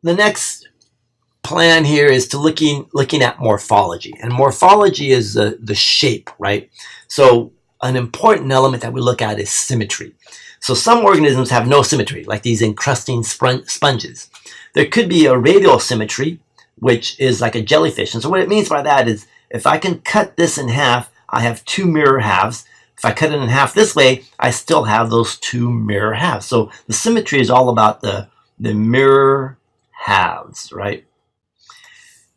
the next plan here is to looking at morphology. And morphology is the shape, right? So an important element that we look at is symmetry. So some organisms have no symmetry, like these encrusting sponges. There could be a radial symmetry, which is like a jellyfish. And so what it means by that is if I can cut this in half, I have two mirror halves. If I cut it in half this way, I still have those two mirror halves. So the symmetry is all about the mirror halves, right?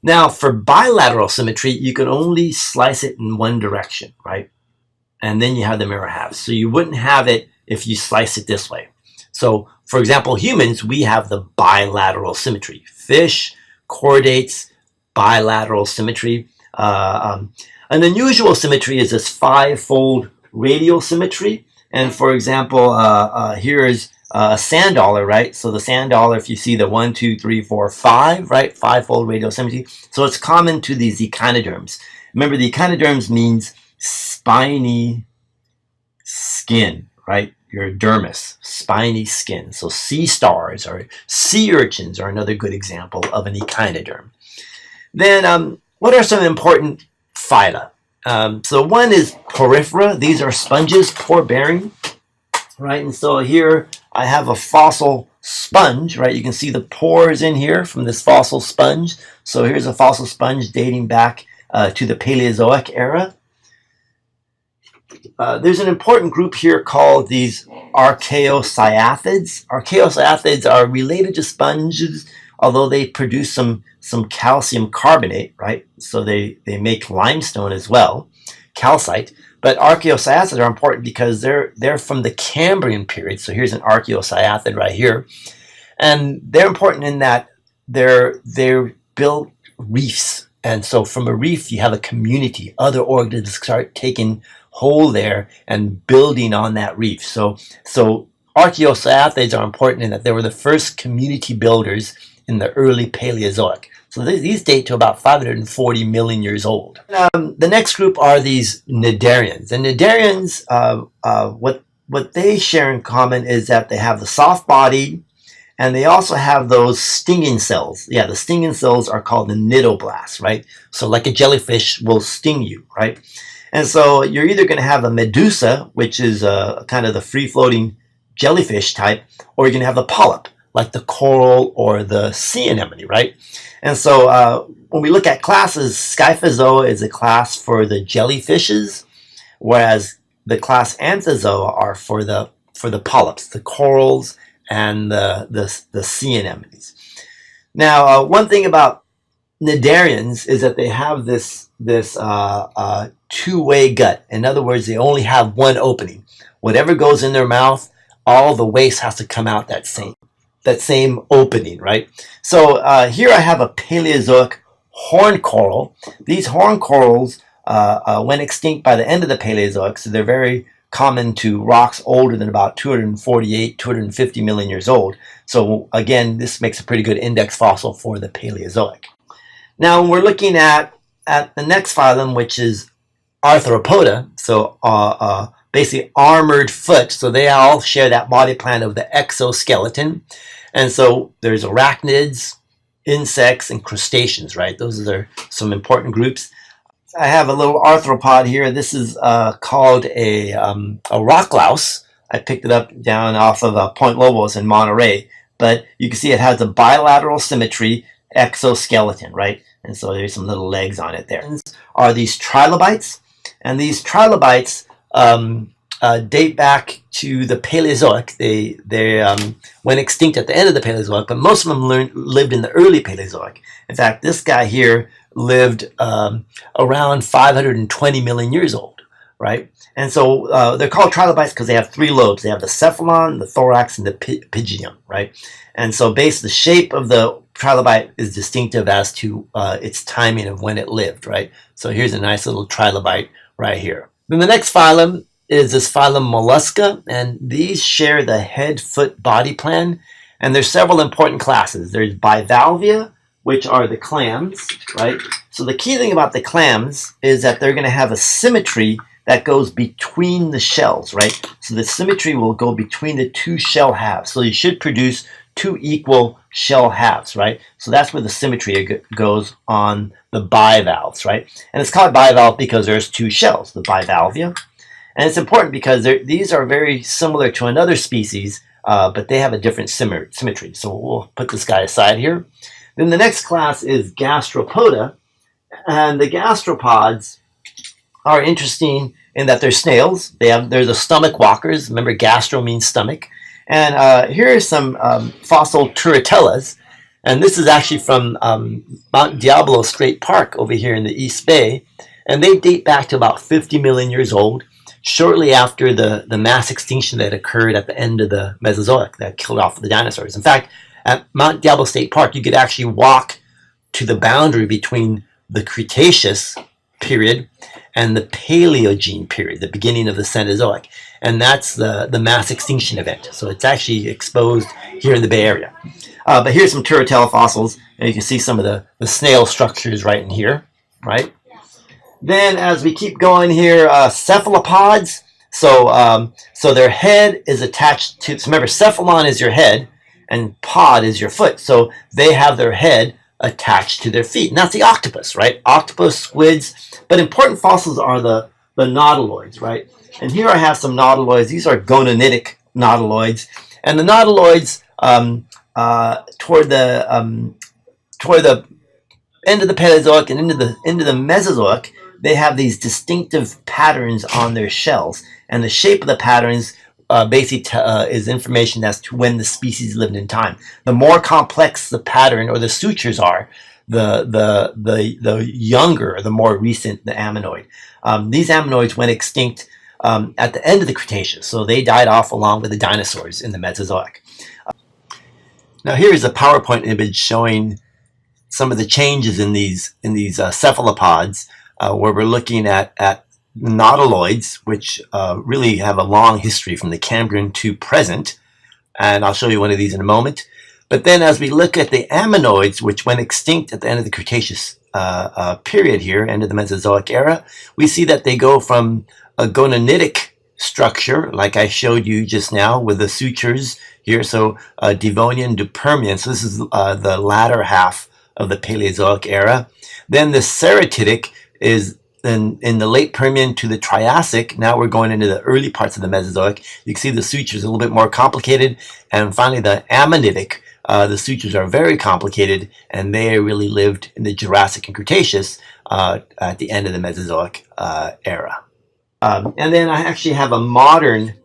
Now, for bilateral symmetry, you can only slice it in one direction, right? And then you have the mirror halves. So you wouldn't have it if you slice it this way. So, for example, humans, we have the bilateral symmetry. Fish, chordates, bilateral symmetry. An unusual symmetry is this five-fold radial symmetry. And for example, here is a sand dollar, right? So the sand dollar, if you see the 1, 2, 3, 4, 5, right? Five-fold radial symmetry. So it's common to these echinoderms. Remember, the echinoderms means spiny skin, right? Your dermis, spiny skin. So sea stars or sea urchins are another good example of an echinoderm. Then what are some important phyla? So one is Porifera. These are sponges, pore bearing, right? And so here I have a fossil sponge, right? You can see the pores in here from this fossil sponge. So here's a fossil sponge dating back to the Paleozoic era. There's an important group here called these Archaeocyathids. Archaeocyathids are related to sponges, although they produce some calcium carbonate, right? So they make limestone as well, calcite. But archaeocyathids are important because they're from the Cambrian period. So here's an archaeocyathid right here. And they're important in that they're built reefs. And so from a reef, you have a community. Other organisms start taking hold there and building on that reef. So archaeocyathids are important in that they were the first community builders in the early Paleozoic. So these date to about 540 million years old. The next group are these Cnidarians. And Cnidarians, what they share in common is that they have the soft body, and they also have those stinging cells. Yeah, the stinging cells are called the cnidoblasts, right? So like a jellyfish will sting you, right? And so you're either going to have a medusa, which is kind of the free-floating jellyfish type, or you're going to have the polyp, like the coral or the sea anemone, right? And so when we look at classes, Scyphozoa is a class for the jellyfishes, whereas the class Anthozoa are for the polyps, the corals, and the sea anemones. Now, one thing about Cnidarians is that they have this two-way gut. In other words, they only have one opening. Whatever goes in their mouth, all the waste has to come out that same opening, right? So here I have a Paleozoic horn coral. These horn corals went extinct by the end of the Paleozoic, so they're very common to rocks older than about 248, 250 million years old. So again, this makes a pretty good index fossil for the Paleozoic. Now, when we're looking at the next phylum, which is Arthropoda, so basically armored foot, so they all share that body plan of the exoskeleton. And so there's arachnids, insects, and crustaceans, right? Those are some important groups. I have a little arthropod here. This is called a rock louse. I picked it up down off of Point Lobos in Monterey, but you can see it has a bilateral symmetry exoskeleton, right? And so there's some little legs on it there. Are these trilobites, and these trilobites date back to the Paleozoic. They went extinct at the end of the Paleozoic, but most of them lived in the early Paleozoic. In fact, this guy here lived around 520 million years old, right? And so they're called trilobites because they have three lobes. They have the cephalon, the thorax, and the pygidium, right? And so basically the shape of the trilobite is distinctive as to its timing of when it lived, right? So here's a nice little trilobite right here. Then the next phylum is this phylum Mollusca, and these share the head, foot, body plan. And there's several important classes. There's bivalvia, which are the clams, right? So the key thing about the clams is that they're going to have a symmetry that goes between the shells, right? So the symmetry will go between the two shell halves. So you should produce two equal shell halves, right? So that's where the symmetry goes on the bivalves, right? And it's called bivalve because there's two shells, the bivalvia. And it's important because these are very similar to another species, but they have a different symmetry. So we'll put this guy aside here. Then the next class is Gastropoda. And the gastropods are interesting in that they're snails. They're the stomach walkers. Remember, gastro means stomach. And here are some fossil turritellas. And this is actually from Mount Diablo Strait Park over here in the East Bay. And they date back to about 50 million years old, shortly after the mass extinction that occurred at the end of the Mesozoic that killed off the dinosaurs. In fact, at Mount Diablo State Park, you could actually walk to the boundary between the Cretaceous period and the Paleogene period, the beginning of the Cenozoic. And that's the mass extinction event. So it's actually exposed here in the Bay Area. But here's some turritella fossils. And you can see some of the snail structures right in here, right? Then as we keep going here, cephalopods. So their head is attached to, so remember, cephalon is your head and pod is your foot. So they have their head attached to their feet. And that's the octopus, right? Octopus, squids. But important fossils are the nautiloids, right? And here I have some nautiloids. These are gononitic nautiloids. And the nautiloids, toward the end of the Paleozoic and into the Mesozoic, they have these distinctive patterns on their shells. And the shape of the patterns basically is information as to when the species lived in time. The more complex the pattern or the sutures are, the younger, the more recent the ammonoid. These ammonoids went extinct at the end of the Cretaceous, so they died off along with the dinosaurs in the Mesozoic. Now here is a PowerPoint image showing some of the changes in these cephalopods, where we're looking at nautiloids, which really have a long history from the Cambrian to present, and I'll show you one of these in a moment. But then as we look at the ammonoids, which went extinct at the end of the Cretaceous period here, end of the Mesozoic era, we see that they go from a gononitic structure, like I showed you just now with the sutures here, so Devonian to Permian, so this is the latter half of the Paleozoic era. Then the ceratidic is in the late Permian to the Triassic. Now we're going into the early parts of the Mesozoic. You can see the sutures a little bit more complicated. And finally, the ammonitic, the sutures are very complicated, and they really lived in the Jurassic and Cretaceous at the end of the Mesozoic era. And then I actually have a modern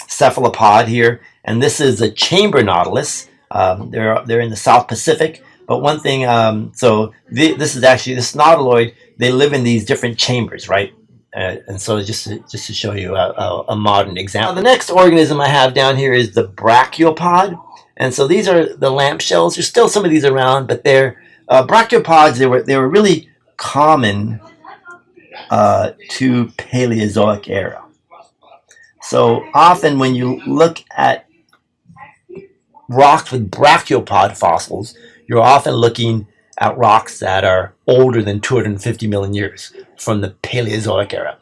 cephalopod here, and this is a chamber nautilus. They're in the South Pacific. But one thing, this nautiloid, they live in these different chambers, right? And so just to show you a modern example. Now, the next organism I have down here is the Brachiopod. And so these are the lamp shells. There's still some of these around, but they're Brachiopods. They were really common to Paleozoic era. So often when you look at rocks with brachiopod fossils, you're often looking at rocks that are older than 250 million years from the Paleozoic era.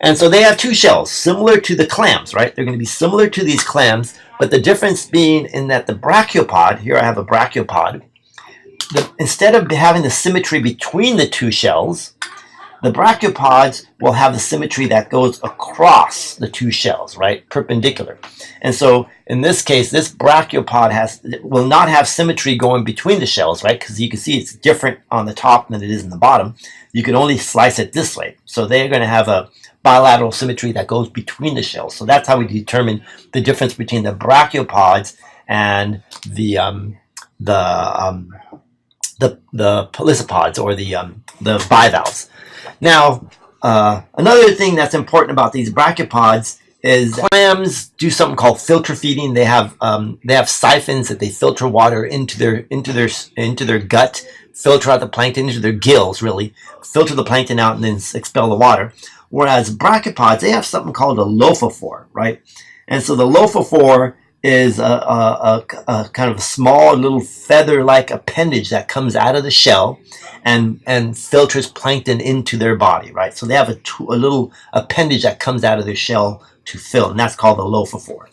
And so they have two shells, similar to the clams, right? They're going to be similar to these clams, but the difference being in that the brachiopod, here I have a brachiopod, instead of having the symmetry between the two shells, the brachiopods will have the symmetry that goes across the two shells, right? Perpendicular. And so in this case, this brachiopod will not have symmetry going between the shells, right? Because you can see it's different on the top than it is in the bottom. You can only slice it this way. So they're going to have a bilateral symmetry that goes between the shells. So that's how we determine the difference between the brachiopods and the pelecypods, or the bivalves. Now, another thing that's important about these brachiopods is clams do something called filter feeding. They have siphons that they filter water into their gut, filter out the plankton into their gills, really filter the plankton out and then expel the water. Whereas brachiopods, they have something called a lophophore, right? And so the lophophore is a kind of a small little feather-like appendage that comes out of the shell and filters plankton into their body, right? So they have a little appendage that comes out of their shell to fill, and that's called the lophophore.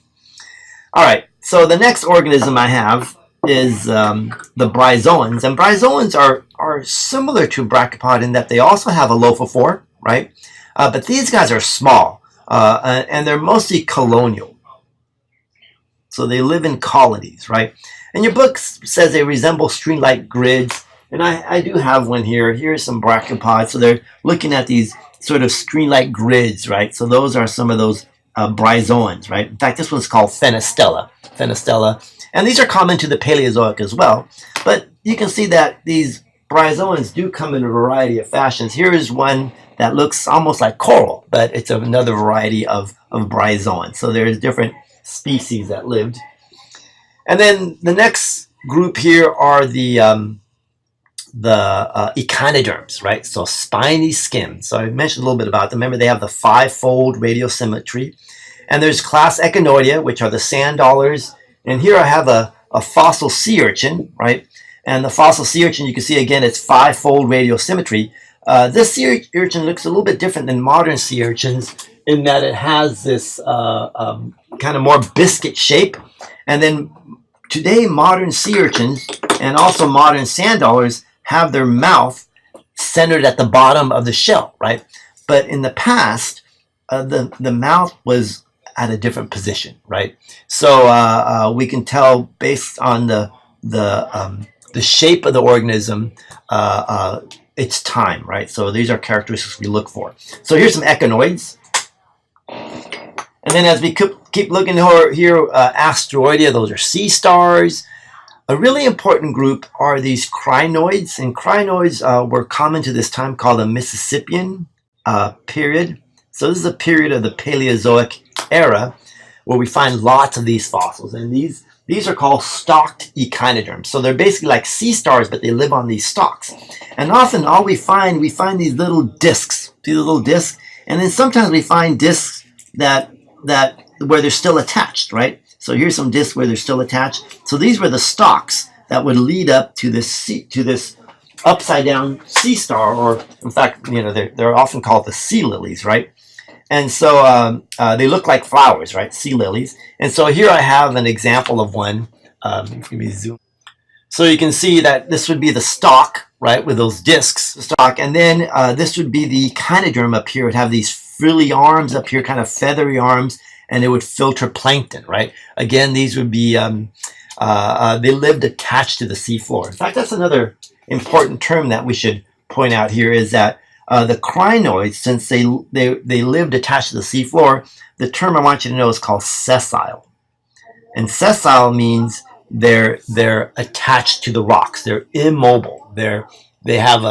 All right, so the next organism I have the bryozoans, and bryozoans are similar to brachiopods in that they also have a lophophore, right? But these guys are small, and they're mostly colonial. So they live in colonies, right? And your book says they resemble string-like grids, and I do have one here. Here's some brachiopods. So they're looking at these sort of string-like grids, right? So those are some of those bryozoans, right? In fact, this one's called Phenostella. And these are common to the Paleozoic as well. But you can see that these bryozoans do come in a variety of fashions. Here is one that looks almost like coral, but it's another variety of bryozoans. So there's different species that lived. And then the next group here are the Echinoderms, right? So spiny skin. So I mentioned a little bit about them. Remember, they have the five-fold radiosymmetry. And there's class Echinoidea, which are the sand dollars. And here I have a fossil sea urchin, right? And the fossil sea urchin, you can see again, it's five-fold radiosymmetry. This sea urchin looks a little bit different than modern sea urchins in that it has this kind of more biscuit shape. And then today, modern sea urchins and also modern sand dollars have their mouth centered at the bottom of the shell, right? But in the past, the mouth was at a different position, right? So we can tell based on the shape of the organism, its time, right? So these are characteristics we look for. So here's some echinoids. And then as we keep looking here, Asteroidea, those are sea stars. A really important group are these crinoids, and crinoids were common to this time called the Mississippian period. So this is a period of the Paleozoic era where we find lots of these fossils, and these are called stalked echinoderms. So they're basically like sea stars, but they live on these stalks. And often all we find these little discs. See the little discs? And then sometimes we find discs that where they're still attached, right? So here's some discs where they're still attached. So these were the stalks that would lead up to this upside down sea star, or in fact, you know, they're often called the sea lilies, right? And so they look like flowers, right? Sea lilies. And so here I have an example of one. Let me zoom. So you can see that this would be the stalk, right, with those discs, the stalk. And then this would be the echinoderm up here. It would have these frilly arms up here, kind of feathery arms, and it would filter plankton, right? Again, these would be, they lived attached to the seafloor. In fact, that's another important term that we should point out here is that the crinoids, since they lived attached to the seafloor, the term I want you to know is called sessile. And sessile means they're attached to the rocks. They're immobile. They're not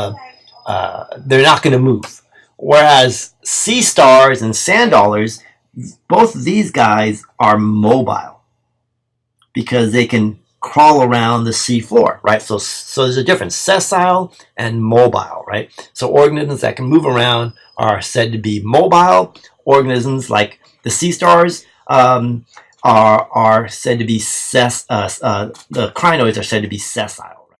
going to move. Whereas sea stars and sand dollars, both of these guys are mobile because they can crawl around the sea floor, right? So there's a difference, sessile and mobile, right? So organisms that can move around are said to be mobile. Organisms like the sea stars are said to be the crinoids are said to be sessile.